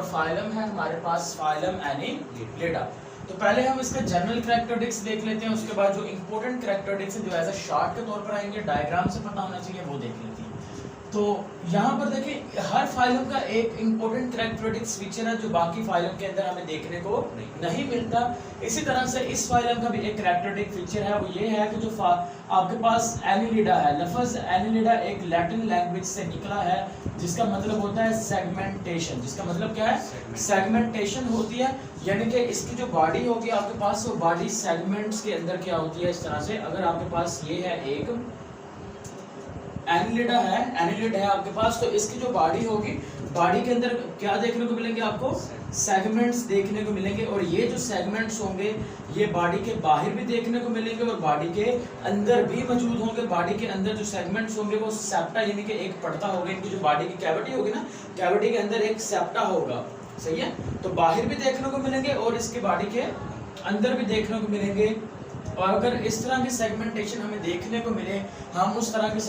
Phylum है हमारे पास phylum Annelida. तो पहले हम इसका जनरल कैरेक्टरिस्टिक्स देख लेते हैं, उसके बाद जो इंपॉर्टेंट कैरेक्टरिस्टिक्स है जो एज अ शार्ट के तौर पर आएंगे, डायग्राम से पता होना चाहिए, वो देख लेते हैं। तो यहाँ पर देखिए हर फाइलम का एक इंपॉर्टेंट कैरेक्टरिस्टिक्स फीचर है जो बाकी फाइलम के अंदर हमें देखने को नहीं मिलता। इसी तरह से इस फाइलम का भी एक कैरेक्टरिस्टिक फीचर है, वो ये है कि जो आपके पास एनिलिडा है, लफ्ज एनिलिडा एक लैटिन लैंग्वेज से निकला है जिसका मतलब होता है सेगमेंटेशन। जिसका मतलब क्या है? सेगमेंटेशन होती है, यानी कि इसकी जो बॉडी होगी आपके पास, वो बॉडी सेगमेंट्स के अंदर क्या होती है, इस तरह से। अगर आपके पास ये है एक एनिलिडा है, एनिलिड है आपके पास, तो इसकी जो बॉडी होगी, बॉडी के अंदर क्या देखने को मिलेंगे आपको? सेगमेंट्स देखने को मिलेंगे। और ये जो सेगमेंट्स होंगे ये बॉडी के बाहर भी देखने को मिलेंगे और बॉडी के अंदर भी मौजूद होंगे। बॉडी के अंदर जो सेगमेंट्स होंगे वो सेप्टा यानी कि एक पड़ता होगा, इनकी जो बॉडी की कैविटी होगी ना, कैविटी के अंदर एक सेप्टा होगा, सही है। तो बाहर भी देखने को मिलेंगे और इसके बॉडी के अंदर भी देखने को मिलेंगे। और अगर इस तरह की सेगमेंटेशन हमें देखने को मिले, हम उस तरह के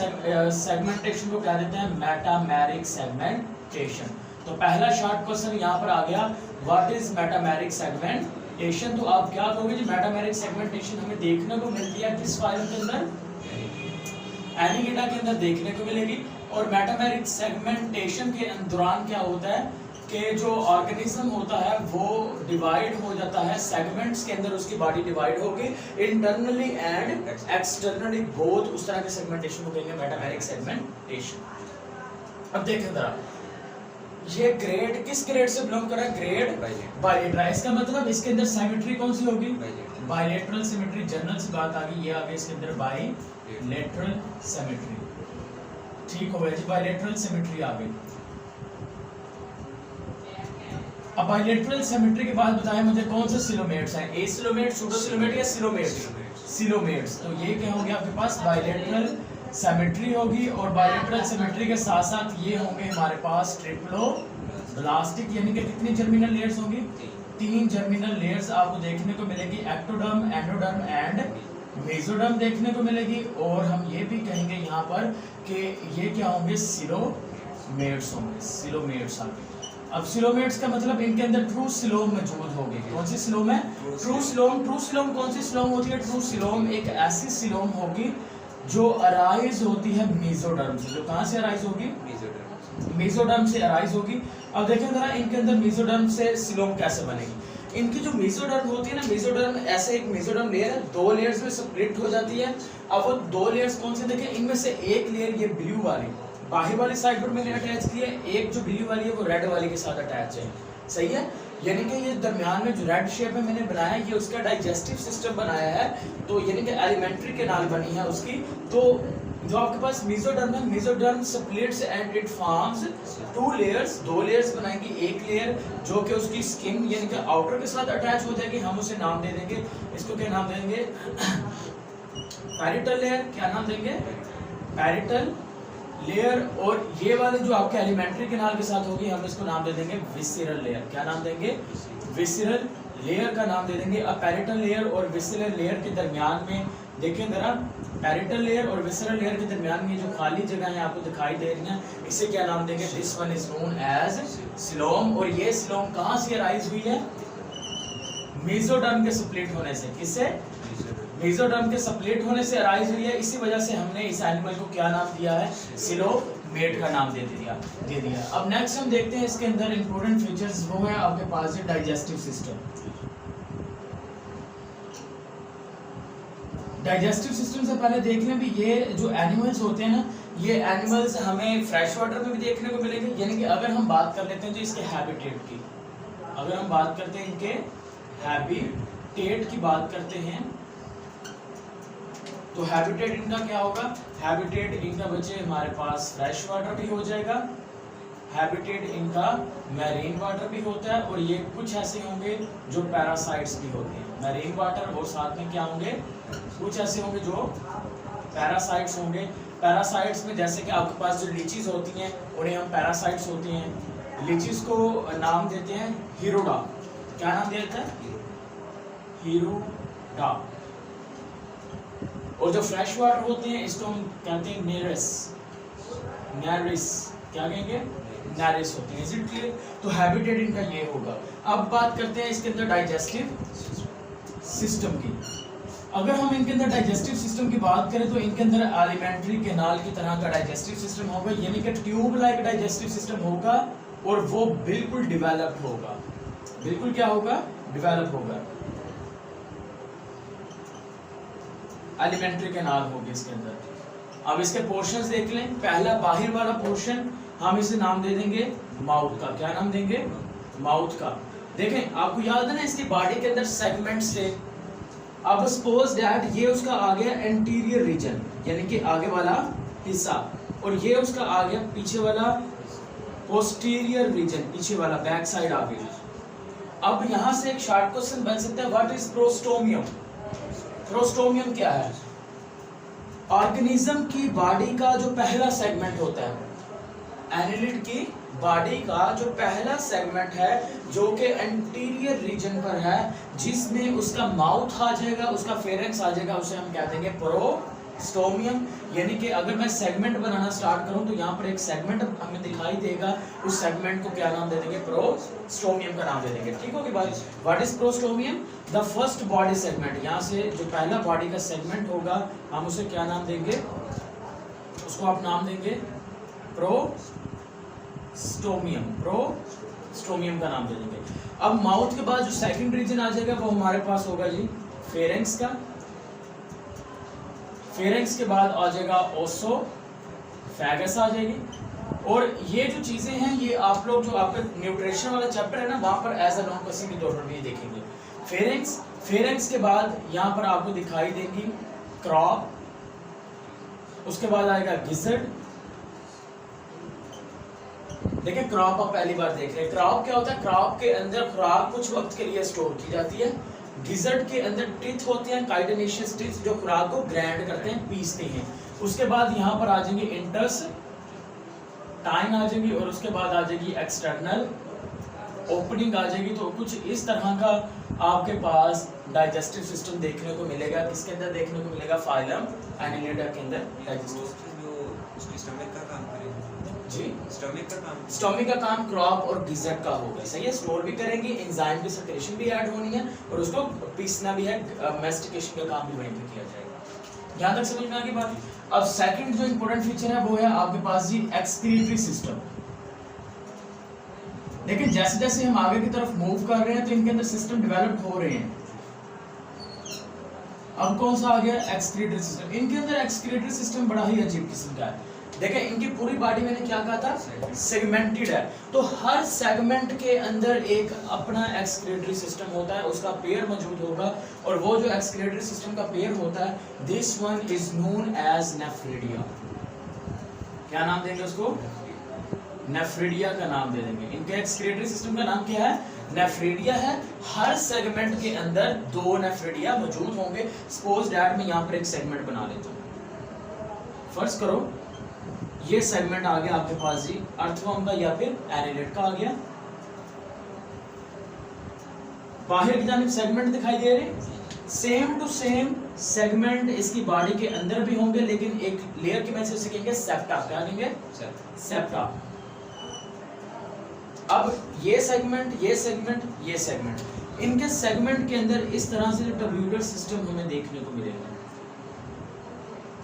सेगमेंटेशन को क्या देते हैं? Metameric segmentation. तो पहला शॉर्ट क्वेश्चन यहाँ पर आ गया, व्हाट इज मेटामेरिक सेगमेंटेशन। तो आप क्या कहोगे जी? मेटामेरिक सेगमेंटेशन हमें देखने को मिलती है किस फाइल के अंदर? एनिलिडा के अंदर देखने को मिलेगी। और मेटामेरिक सेगमेंटेशन के दौरान क्या होता है कि जो ऑर्गेनिज्म होता है वो डिवाइड हो जाता है सेगमेंट्स के अंदर, उसकी बॉडी डिवाइड होगी इंटरनली एंड एक्सटर्नली, बोथ उस तरह के सेगमेंटेशन को कहेंगे मेटामेरिक सेगमेंटेशन। अब देखें जरा, ये ग्रेड किस ग्रेड से बिलोंग कर रहा है? Grade bilateral. इसका मतलब इसके अंदर सिमेट्री कौन सी होगी? Bilateral symmetry. जनरल से बात आ गई, ये आ गई इसके अंदर बायलेटरल सिमेट्री। ठीक हो गया जी, बायलेटरल सिमेट्री आ गई। अब बायलेटरल सिमेट्री के बाद बताएं मुझे कौन से सिलोमेट्स हैं? ए सिलोमेट, सूडो सिलोमेट या सिलोमेट्स? सिलोमेट्स। तो ये क्या होंगे आपके पास? बायलेटरल सिमेट्री होगी। और बायलेटरल सिमेट्री के साथ साथ ये होंगे हमारे पास ट्रिप्लोब्लास्टिक, यानी कि कितनी जर्मिनल लेयर्स होंगी? 3 जर्मिनल लेयर्स आपको देखने को मिलेगी, एक्टोडर्म, एंडोडर्म एंड मेसोडर्म देखने को मिलेगी। और हम ये भी कहेंगे यहाँ पर कि ये क्या होंगे? सिलोमेट्स होंगे, सिलोमेट्स आगे। अब सिलोमेट्स का मतलब इनके अंदर ट्रू सिलोम मौजूद होगी। कौन सी सिलोम है? True coelom. ट्रू सिलोम कौन सी सिलोम होती है? ट्रू सिलोम एक ऐसी सिलोम होगी जो अराइज होती है मेसोडर्म से। जो कहाँ से अराइज होगी? मेसोडर्म से अराइज होगी। अब देखें जरा इनके अंदर मेसोडर्म से सिलोम कैसे बनेगी। इनकी जो मेसोडर्म होती है ना, मेसोडर्म ऐसे एक मेसोडर्म लेयर है, 2 लेयर्स में स्प्लिट हो जाती है। अब वो 2 लेयर्स कौन से देखें, इनमें से एक लेयर ये ब्लू वाली बाहर वाली साइड पर मैंने अटैच की है, एक जो ब्लू वाली है वो रेड वाली के साथ अटैच है, सही है। यानी कि ये दरमियान में जो रेड शेप में मैंने बनाया है, ये उसका डाइजेस्टिव सिस्टम बनाया है, तो यानी कि एलिमेंट्री कैनाल बनी है उसकी। तो जो आपके पास मेसोडर्म है, mesoderm splits and it forms 2 layers, 2 layers बनाएंगी। एक लेयर जो कि उसकी स्किन यानी कि आउटर के साथ अटैच हो जाएगी, हम उसे नाम दे देंगे, इसको क्या नाम देंगे? Parietal layer. क्या नाम देंगे? Parietal layer. और ये वाले जो आपके एलिमेंट्री कैनाल के साथ होगी, हम इसको नाम दे देंगे विसरल लेयर। क्या नाम देंगे? विसरल लेयर का नाम दे देंगे। अब पैरिटल लेयर और विसरल लेयर के दरमियान में देखें जरा, पैरिटल लेयर और विसरल लेयर के दरमियान में जो खाली जगह है आपको दिखाई दे रही है, इसे क्या नाम देंगे? This one is known as coelom. और ये सिलोम कहाँ से अराइज हुई है? मेसोडर्म के स्प्लिट होने से। किससे? मेसोडर्म के स्प्लिट होने से अराइज हुई है। इसी वजह से हमने इस एनिमल को क्या नाम दिया है? सिलोमेट का नाम दे दिया। अब नेक्स्ट हम देखते हैं इसके अंदर इंपॉर्टेंट फीचर्स, वो है आपके पास डाइजेस्टिव सिस्टम। डाइजेस्टिव सिस्टम से पहले देख लें भी, ये जो एनिमल्स होते हैं ना, ये एनिमल्स हमें फ्रेश वाटर में भी देखने को मिलेंगे। यानी कि अगर हम बात कर लेते हैं जो इसके हैबिटेट की, अगर हम बात करते हैं इनके हैबिटेट की बात करते हैं, तो हैबिटेट इनका क्या होगा? हैबिटेट इनका बच्चे हमारे पास फ्रेश वाटर भी हो जाएगा, हैबिटेट इनका मैरीन वाटर भी होता है, और ये कुछ ऐसे होंगे जो पैरासाइट्स भी होते हैं। मैरीन वाटर और साथ में क्या होंगे? कुछ ऐसे होंगे जो पैरासाइट्स होंगे। पैरासाइट्स में जैसे कि आपके पास जो लीचीज होती हैं, उन्हें हम पैरासाइट्स होती हैं। लीचीज को नाम देते हैं हीरोडा। क्या नाम दिया जाता है? हीरोडा। और जो फ्रेश वाटर होते हैं इसको हम कहते हैं नेरिस। क्या कहेंगे? नैरिस होती है। Is it clear? तो हैबिटेट इनका ये होगा। अब बात करते हैं इसके अंदर डाइजेस्टिव सिस्टम की। अगर हम इनके अंदर डाइजेस्टिव सिस्टम की बात करें तो इनके अंदर एलिमेंट्री कैनाल की तरह का डाइजेस्टिव सिस्टम होगा, यानी कि ट्यूब लाइक डाइजेस्टिव सिस्टम होगा और वो बिल्कुल डेवलप्ड होगा। बिल्कुल क्या होगा? डेवलप होगा। एलिमेंट्री कैनाल होगी इसके अंदर। अब इसके पोर्शंस देख लें। पहला बाहर वाला पोर्शन हम इसे नाम दे देंगे माउथ का। क्या नाम देंगे? माउथ का। देखें आपको याद है ना इसकी बॉडी के अंदर सेगमेंट्स थे। अब सपोज दैट ये उसका आ गया एंटीरियर रीजन, यानी कि आगे वाला हिस्सा, और ये उसका आ गया पीछे वाला पोस्टीरियर रीजन, पीछे वाला बैक साइड आ गई। अब यहाँ से एक शॉर्ट क्वेश्चन बन सकता है, व्हाट इज प्रोस्टोमियम? प्रोस्टोमियम क्या है? ऑर्गेनिज्म की बॉडी का जो पहला सेगमेंट होता है, एनिलिड की बॉडी का जो पहला सेगमेंट है जो कि एंटीरियर रीजन पर है, जिसमें उसका माउथ आ जाएगा, उसका फेरेंक्स आ जाएगा, उसे हम कह देंगे प्रोस्टोमियम। यानी कि अगर मैं सेगमेंट बनाना स्टार्ट करूं तो यहाँ पर एक सेगमेंट हमें दिखाई देगा, उस सेगमेंट को क्या नाम दे देंगे? प्रोस्टोमियम का नाम दे देंगे। ठीक होगी बात? What is prostomium? The first body segment. यहाँ से जो पहला बॉडी का सेगमेंट होगा हम उसे क्या नाम देंगे? उसको आप नाम देंगे प्रोस्टोमियम। प्रोस्टोमियम का नाम दे देंगे। अब माउथ के बाद जो सेकंड रीजन आ जाएगा वो हमारे पास होगा जी फेरेंक्स का। फेरेंक्स के बाद आ जाएगा ओसोफेगस आ जाएगी। और ये जो चीजें हैं ये आप लोग जो आपका न्यूट्रिशन वाला चैप्टर है ना, वहां पर एज अ लॉन्ग क्वेश्चन के तौर पर भी देखेंगे। फेरेंक्स के बाद यहाँ पर आपको दिखाई देगी क्रॉप, उसके बाद आएगा गिजर्ड। देखिए क्रॉप आप पहली बार देख रहे हैं। क्रॉप क्या होता है? क्रॉप के अंदर खुराक कुछ वक्त के लिए स्टोर की जाती है। गिजर्ड के अंदर टीथ होते हैं, काइटोनेशियस टीथ, जो खुराक को ग्राइंड करते हैं, पीसते हैं। उसके बाद यहाँ पर आ जाएंगे इंटेस्टाइन आ जाएगी, और उसके बाद आ जाएगी एक्सटर्नल ओपनिंग आ जाएगी। तो कुछ इस तरह का आपके पास डाइजेस्टिव सिस्टम देखने को मिलेगा। किसके अंदर देखने को मिलेगा? फाइलम एनिलिडा के अंदर डाइजेस्टिव स्टमक का काम करेगा जी। स्टमक का काम क्रॉप और गिजर्ड का होगा। सही है? स्टोर भी करेंगे, एंजाइम की सेक्रेशन भी ऐड होनी है, और उसको पीसना भी है, मैस्टिकेशन का काम भी वहीं पे किया जाएगा। यहाँ तक समझ में आ गई बात? अब सेकंड जो इंपॉर्टेंट फीचर है वो है आपके पास जी एक्सक्रीटरी सिस्टम। लेकिन जैसे जैसे हम आगे की तरफ मूव कर रहे हैं तो इनके अंदर सिस्टम डेवलप हो रहे हैं। अब कौन सा आ गया? Excretory system. इनके अंदर एक्सक्रीटरी सिस्टम बड़ा ही अजीब किस्म का है। देखें इनकी पूरी बॉडी मैंने क्या कहा था? सेगमेंटेड है। तो हर सेगमेंट के अंदर एक अपना एक्सक्रीटरी सिस्टम होता है, उसका पेयर मौजूद होगा, और वो जो एक्सक्रीटरी सिस्टम का पेयर होता है, this one is known as nephridia. क्या नाम देंगे उसको? नेफ्रिडिया का नाम दे देंगे। इनके एक्सक्रीटरी सिस्टम का नाम क्या है? नेफ्रिडिया है। हर सेगमेंट के अंदर 2 नेफ्रिडिया मौजूद होंगे। सपोज दैट मैं यहाँ पर एक सेगमेंट बना लेता हूँ। फर्ज करो ये सेगमेंट आ गया आपके पास जी अर्थवर्म का या फिर एनिलिड का आ गया। बाहर की जानिब सेगमेंट दिखाई दे रहे, सेम टू सेम सेगमेंट इसकी बॉडी के अंदर भी होंगे, लेकिन एक लेयर की वजह से कहेंगे सेप्टा। क्या कहेंगे? सेप्टा। अब ये सेगमेंट, ये सेगमेंट, ये सेगमेंट, इनके सेगमेंट के अंदर इस तरह से टब्यूलर सिस्टम हमें देखने को मिलेगा।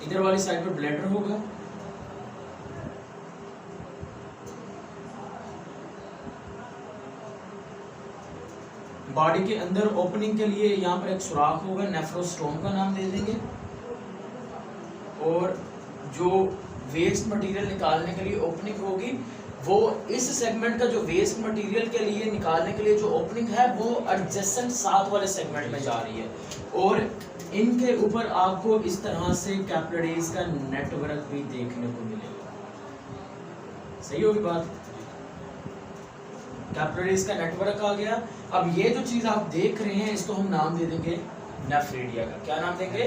इधर वाली साइड पर ब्लैडर होगा, बॉडी के अंदर ओपनिंग के लिए यहाँ पर एक सुराख होगा, नेफ्रोस्टोम का नाम दे देंगे, और जो वेस्ट मटेरियल निकालने के लिए ओपनिंग होगी वो इस सेगमेंट का जो वेस्ट मटेरियल के लिए निकालने के लिए जो ओपनिंग है वो एडजेसेंट साथ वाले सेगमेंट में जा रही है, और इनके ऊपर आपको इस तरह से कैपिलरीज का नेटवर्क भी देखने को मिलेगा। सही होगी बात? कैपिलरीज का नेटवर्क आ गया। अब ये जो चीज आप देख रहे हैं इसको हम नाम दे देंगे नेफ्रिडिया का। क्या नाम देंगे?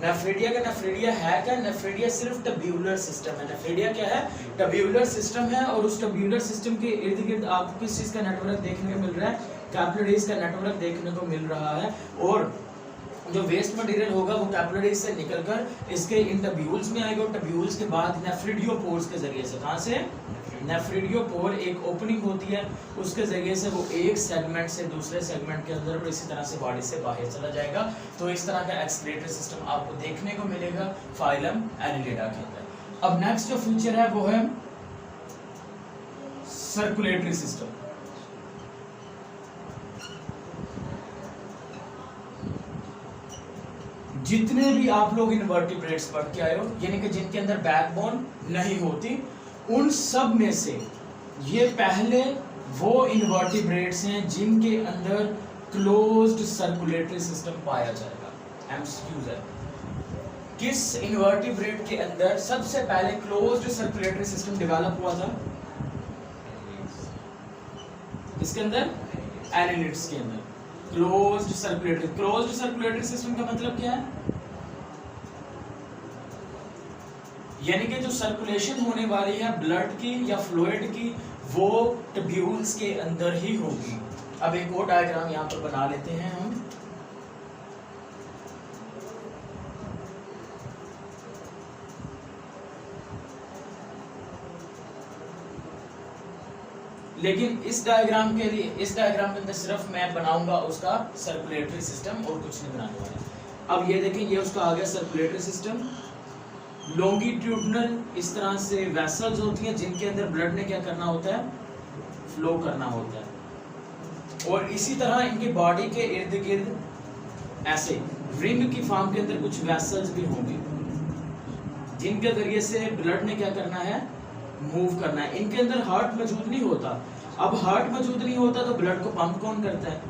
नेफ्रिडिया का। नेफ्रिडिया है क्या? नेफ्रिडिया सिर्फ टब्यूलर सिस्टम है। नेफ्रिडिया क्या है? टब्यूलर सिस्टम है, और उस टब्यूलर सिस्टम के इर्द गिर्द आपको किस चीज का नेटवर्क देखने को मिल रहा है? कैपिलरीज का नेटवर्क देखने को मिल रहा है, और जो वेस्ट मटेरियल होगा वो कैपिलरीज से निकलकर इसके इन टब्यूल्स में आएगा, और टब्यूल्स के बाद नेफ्रिडियोपोर्स के जरिए से, कहां से? नेफ्रिडियोपोर एक ओपनिंग होती है, उसके जरिए से वो एक सेगमेंट से दूसरे सेगमेंट के अंदर और इसी तरह से बॉडी से बाहर चला जाएगा। तो इस तरह का एक्सक्रीटरी सिस्टम आपको देखने को मिलेगा फाइलम एनिलिडा के अंदर। अब नेक्स्ट जो फीचर है वो है सर्कुलेटरी सिस्टम। जितने भी आप लोग इनवर्टिब्रेट्स पढ़ के आए हो, यानी कि जिनके अंदर बैकबोन नहीं होती, उन सब में से ये पहले वो इनवर्टिब्रेट्स हैं जिनके अंदर क्लोज्ड सर्कुलेटरी सिस्टम पाया जाएगा। एमसीक्यूज है, किस इनवर्टिब्रेट के अंदर सबसे पहले क्लोज्ड सर्कुलेटरी सिस्टम डेवलप हुआ था? इसके अंदर एनिलिड्स के अंदर क्लोज्ड सर्कुलेटरी सिस्टम का मतलब क्या है? यानी कि जो सर्कुलेशन होने वाली है ब्लड की या फ्लूइड की, वो ट्यूब्यूल्स के अंदर ही होगी। अब एक और डायग्राम यहाँ पर बना लेते हैं हम। लेकिन इस डायग्राम के अंदर सिर्फ मैं बनाऊंगा उसका सर्कुलेटरी सिस्टम और कुछ नहीं बनाने वाला। अब ये देखें, ये उसका आ गया सर्कुलेटरी सिस्टम। लॉन्गिट्यूडनल इस तरह से वेसल्स होती हैं जिनके अंदर ब्लड ने क्या करना होता है? फ्लो करना होता है। और इसी तरह इनके बॉडी के इर्द गिर्द ऐसे रिंग की फॉर्म के अंदर कुछ वेसल्स भी होंगे जिनके जरिए से ब्लड ने क्या करना है? मूव करना है। इनके अंदर हार्ट मौजूद नहीं होता। अब हार्ट मौजूद नहीं होता तो ब्लड को पंप कौन करता है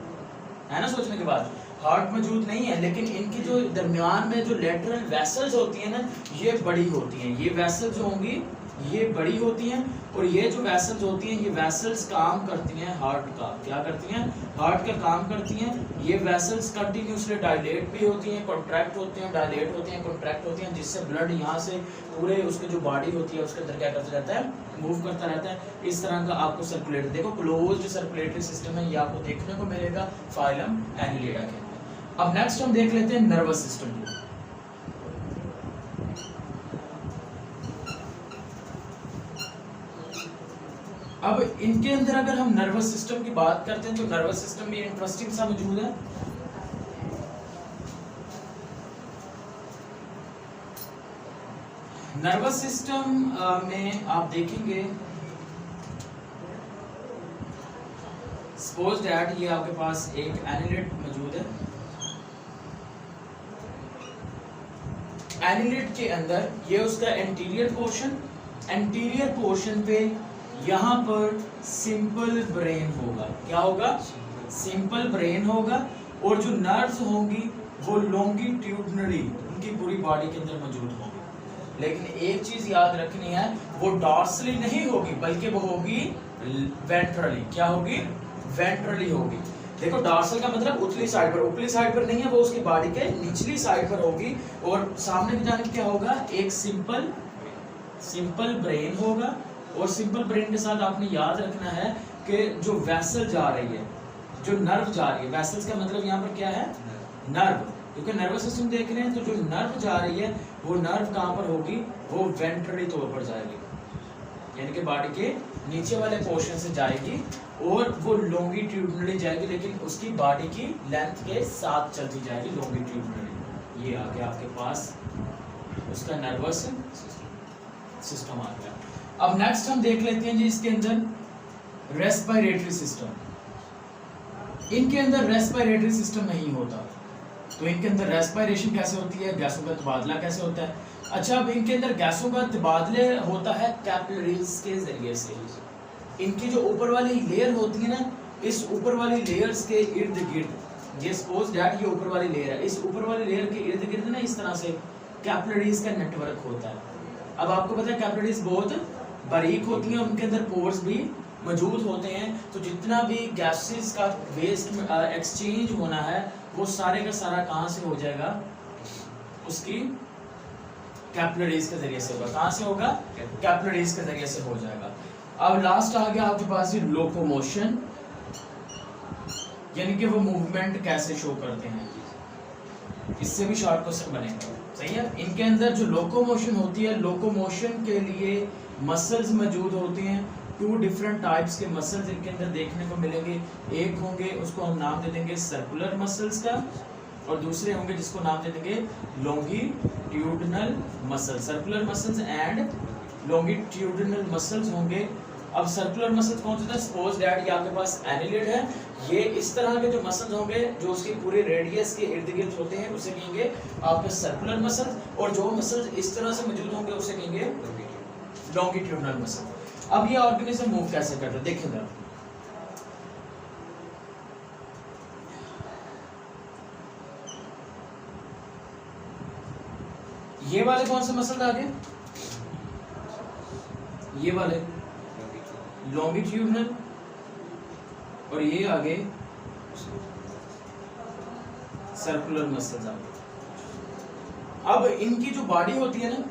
ना? सोचने के बाद हार्ट मौजूद नहीं है, लेकिन इनकी जो दरमियान में जो लेटरल वेसल्स होती हैं ना, ये बड़ी होती हैं। ये वेसल्स जो होंगी ये बड़ी होती हैं, और ये जो वेसल्स होती हैं ये वेसल्स काम करती हैं हार्ट का। क्या करती हैं? हार्ट का काम करती हैं। ये वेसल्स कंटिन्यूसली डायलेट भी होती हैं, कॉन्ट्रैक्ट होती हैं, डायलेट होती हैं, कॉन्ट्रैक्ट होती हैं, जिससे ब्लड यहाँ से पूरे उसकी जो बॉडी होती है उसके अंदर क्या करता रहता है? मूव करता रहता है। इस तरह का आपको सर्कुलेटरी, देखो क्लोज्ड सर्कुलेटरी सिस्टम है, ये आपको देखने को मिलेगा फाइलम एनिलिडा के अंदर। अब नेक्स्ट हम देख लेते हैं नर्वस सिस्टम को। अब इनके अंदर अगर हम नर्वस सिस्टम की बात करते हैं तो नर्वस सिस्टम में इंटरेस्टिंग सा मौजूद है। नर्वस सिस्टम में आप देखेंगे, सपोज दैट ये आपके पास एक एनिलिड मौजूद है। एनिलिड के अंदर ये उसका एंटीरियर पोर्शन पे यहाँ पर सिंपल ब्रेन होगा। क्या होगा? सिंपल ब्रेन होगा। और जो नर्व्स होंगी वो लॉन्गिट्यूडनली उनकी पूरी बॉडी के अंदर मौजूद होंगी। लेकिन एक चीज याद रखनी है, वो डॉर्सली नहीं होगी बल्कि वो होगी वेंट्रली। क्या होगी? वेंट्रली होगी। देखो डॉर्सल का मतलब उतली साइड पर, ऊपरी साइड पर नहीं है, वो उसकी बॉडी के निचली साइड पर होगी। और सामने की जानिब क्या होगा? एक सिंपल ब्रेन होगा। और सिंपल ब्रेन के साथ आपने याद रखना है कि जो वेसल जा रही है, जो नर्व जा रही है, वेसल्स का मतलब यहाँ पर क्या है? नर्व। क्योंकि नर्वस सिस्टम देख रहे हैं तो जो नर्व जा रही है वो नर्व कहाँ पर होगी? वो वेंट्रली तौर पर जाएगी, यानी कि बॉडी के नीचे वाले पोर्शन से जाएगी और वो लॉन्गिट्यूडनली जाएगी, लेकिन उसकी बॉडी की लेंथ के साथ चलती जाएगी लॉन्गिट्यूडनली। ये आ गया आपके पास उसका नर्वस सिस्टम आ गया। अब नेक्स्ट हम देख लेते हैं जी इसके अंदर रेस्पिरेटरी सिस्टम। इनके अंदर रेस्पिरेटरी सिस्टम नहीं होता, तो इनके अंदर रेस्पिरेशन कैसे होती है? गैसों का तबादला कैसे होता है? अच्छा, अब इनके अंदर गैसों का तबादले होता है कैपिलरीज के जरिए से। इनकी जो ऊपर वाली लेयर होती है ना, इस ऊपर वाली लेयर्स के इर्द गिर्द, ये सपोज दैट ये ऊपर वाली लेयर है, इस ऊपर वाली लेयर के इर्द गिर्द ना इस तरह से कैपिलरीज का नेटवर्क होता है। अब आपको पता है कैपिलरीज बहुत बारीक होती हैं, उनके अंदर पोर्स भी मौजूद होते हैं। तो जितना भी गैसेस का वेस्ट एक्सचेंज होना है वो सारे का सारा कहाँ से हो जाएगा? उसकी कैपिलरीज के जरिए से होगा। कहाँ से होगा? कैपिलरीज के जरिए से हो जाएगा। अब लास्ट आ गया आपके पास ये लोकोमोशन, यानी कि वो मूवमेंट कैसे शो करते हैं। इससे भी शॉर्ट क्वेश्चन बनेगा, सही है। इनके अंदर जो लोकोमोशन होती है, लोकोमोशन के लिए मसल्स मौजूद होती हैं। 2 डिफरेंट टाइप्स के मसल्स इनके अंदर देखने को मिलेंगे। एक होंगे उसको हम नाम दे देंगे सर्कुलर मसल्स का, और दूसरे होंगे जिसको नाम दे देंगे longitudinal muscle. Circular muscles and longitudinal muscles होंगे। अब सर्कुलर मसल्स कौन से थे? सपोज दैट ये आपके पास एनिलिड है, ये इस तरह के जो मसल्स होंगे जो उसकी पूरे रेडियस के इर्द गिर्द होते हैं उसे कहेंगे आपके सर्कुलर मसल्स, और जो मसल्स इस तरह से मौजूद होंगे उसे कहेंगे लॉन्गिट्यूडिनल मसल। अब ये ऑर्गेनिज्म मूव कैसे करता है देखिए जरा। ये वाले कौन से मसल आगे? ये वाले लॉन्गिट्यूडिनल, और ये आगे सर्कुलर मसल्स आगे। अब इनकी जो बॉडी होती है ना,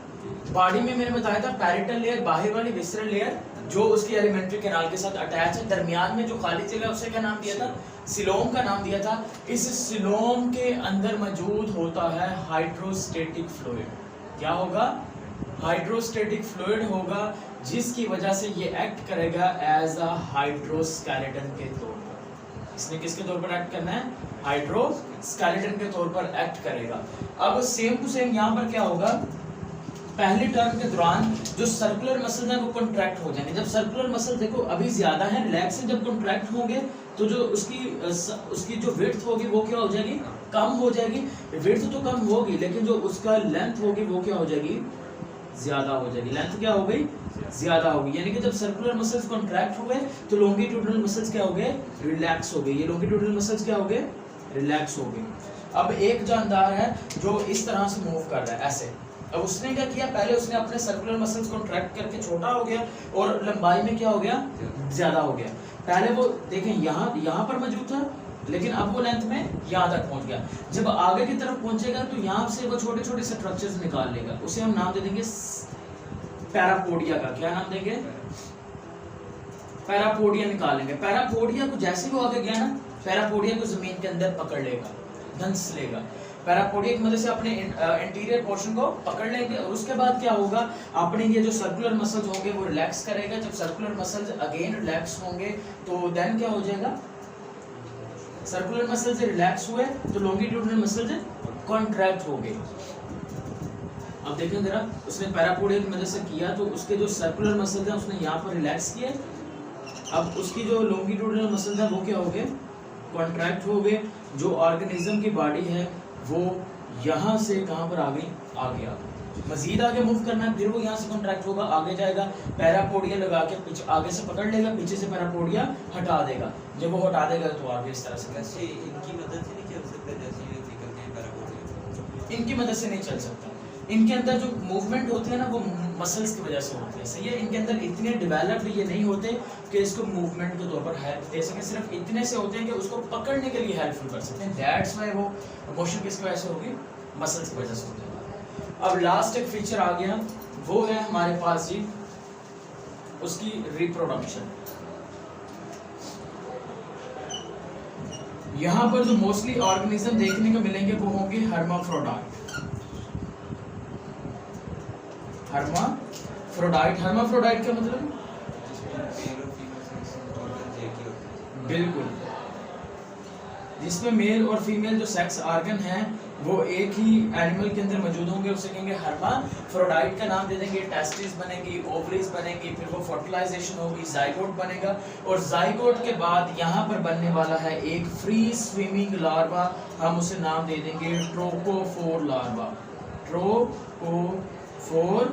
बॉडी में मैंने बताया था पैरेटल लेयर, बाहर वाली विसरल लेयर जो उसकी एलिमेंट्री कैनाल के साथ अटैच है, दरमियान में जो खाली जगह उसे क्या नाम दिया था? सिलोम का नाम दिया था। इस सिलोम के अंदर मौजूद होता है हाइड्रोस्टेटिक फ्लूइड। क्या होगा? हाइड्रोस्टेटिक फ्लूइड होगा, जिसकी वजह से ये एक्ट करेगा एज अ हाइड्रोस्केलेटन के तौर पर। इसने किसके तौर पर एक्ट करना है? हाइड्रोस्केलेटन के तौर पर एक्ट करेगा। अब सेम टू सेम यहाँ पर क्या होगा? पहली टर्म के दौरान जो सर्कुलर मसल है वो कॉन्ट्रैक्ट हो जाएंगे। जब सर्कुलर मसल देखो अभी ज्यादा है, रिलैक्स है, जब कॉन्ट्रैक्ट होंगे तो जो उसकी जो विड्थ होगी वो क्या हो जाएगी? कम हो जाएगी। विड्थ तो कम होगी लेकिन जो उसका लेंथ होगी वो क्या हो जाएगी? ज्यादा हो जाएगी। लेंथ क्या हो गई? ज्यादा होगी। यानी कि जब सर्कुलर मसल्स कॉन्ट्रैक्ट हुए तो लॉन्गिट्यूडिनल मसल्स क्या हो गए? रिलैक्स हो गए। ये लॉन्गिट्यूडिनल मसल्स क्या हो गए? रिलैक्स हो गए। अब एक जानदार है जो इस तरह से मूव कर रहा है ऐसे। अब उसने क्या किया? पहले उसने अपने सर्कुलर मसल्स कॉन्ट्रैक्ट करके छोटा हो गया और लंबाई में क्या हो गया? ज्यादा हो गया। पहले वो देखें यहाँ पर मौजूद था, लेकिन अब वो लेंथ में यहाँ तक पहुंच गया। जब आगे की तरफ पहुंचेगा तो यहाँ से वो छोटे छोटे स्ट्रक्चर्स निकाल लेगा। उसे हम नाम दे देंगे पैरापोडिया का। क्या नाम देंगे? पैरापोडिया निकालेंगे। पैरापोडिया को जैसे वो आगे गया ना, पैरापोडिया को जमीन के अंदर पकड़ लेगा, धंस लेगा। पैरापोडिया की मदद से अपने इंटीरियर पोर्शन को पकड़ लेंगे और उसके बाद क्या होगा? अपने ये जो सर्कुलर मसल्स होंगे वो रिलैक्स करेगा। जब सर्कुलर मसल्स अगेन रिलैक्स होंगे तो देन क्या हो जाएगा? सर्कुलर मसल्स रिलैक्स हुए तो लॉन्गिट्यूडिनल मसल्स कॉन्ट्रैक्ट हो गए। अब देखें जरा, उसने पैरापोडिया की मदद से किया तो उसके जो सर्कुलर मसल्स हैं उसने यहाँ पर रिलैक्स किए। अब उसकी जो लॉन्गिट्यूडिनल मसल्स हैं वो क्या हो गए? कॉन्ट्रैक्ट हो गए। जो ऑर्गेनिज्म की बॉडी है वो यहाँ से कहाँ पर आ गई? आगे आ गई। मजीद आगे मूव करना है, फिर वो यहाँ से कॉन्ट्रैक्ट होगा, आगे जाएगा, पैरापोडिया लगा के पीछे आगे से पकड़ लेगा, पीछे से पैरापोडिया हटा देगा। जब वो हटा देगा तो आगे इस तरह से। वैसे इनकी मदद से नहीं चल सकता जैसे ये निकलते हैं पैरापोडिया? इनकी मदद से नहीं चल सकता। इनके अंदर जो मूवमेंट होती है ना वो मसल्स की वजह से होती है। सही है, इनके अंदर इतने डेवलप्ड ये नहीं होते कि इसको मूवमेंट के तौर पर हेल्प दे सके। सिर्फ इतने से होते हैं कि उसको पकड़ने के लिए हेल्पफुल कर सकते हैं। दैट्स व्हाई वो मोशन किसकी वजह से होगी? मसल्स की वजह से होती है। अब लास्ट एक फीचर आ गया, वो है हमारे पास जी उसकी रिप्रोडक्शन। यहाँ पर जो मोस्टली ऑर्गेनिज्म देखने को मिलेंगे वो होंगे हर्माफ्रोडाइट। हर्माफ्रोडाइट, हर्माफ्रोडाइट का मतलब? बिल्कुल, जिसमें मेल और फीमेल जो सेक्स ऑर्गन हैं वो एक ही एनिमल के अंदर मौजूद होंगे, उसे कहेंगे हर्माफ्रोडाइट का नाम दे देंगे। टेस्टिस बनेगी, ओवरीज बनेगी, फिर वो फर्टिलाइजेशन होगी, जाइगोट बनेगा, और जाइगोट के बाद यहाँ पर बनने वाला है एक फ्री स्विमिंग लार्वा। हम उसे नाम दे देंगे ट्रोकोफोर लार्वा। Trochophore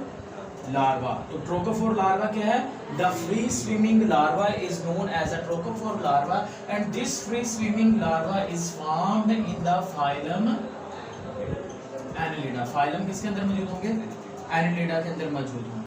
larva. तो ट्रोकोफोर लार्वा क्या है? The free swimming larva is known as a trochophore larva and this free swimming larva is found in the phylum annelida. Phylum किसके अंदर मौजूद होंगे? एनिलिडा के अंदर मौजूद होंगे।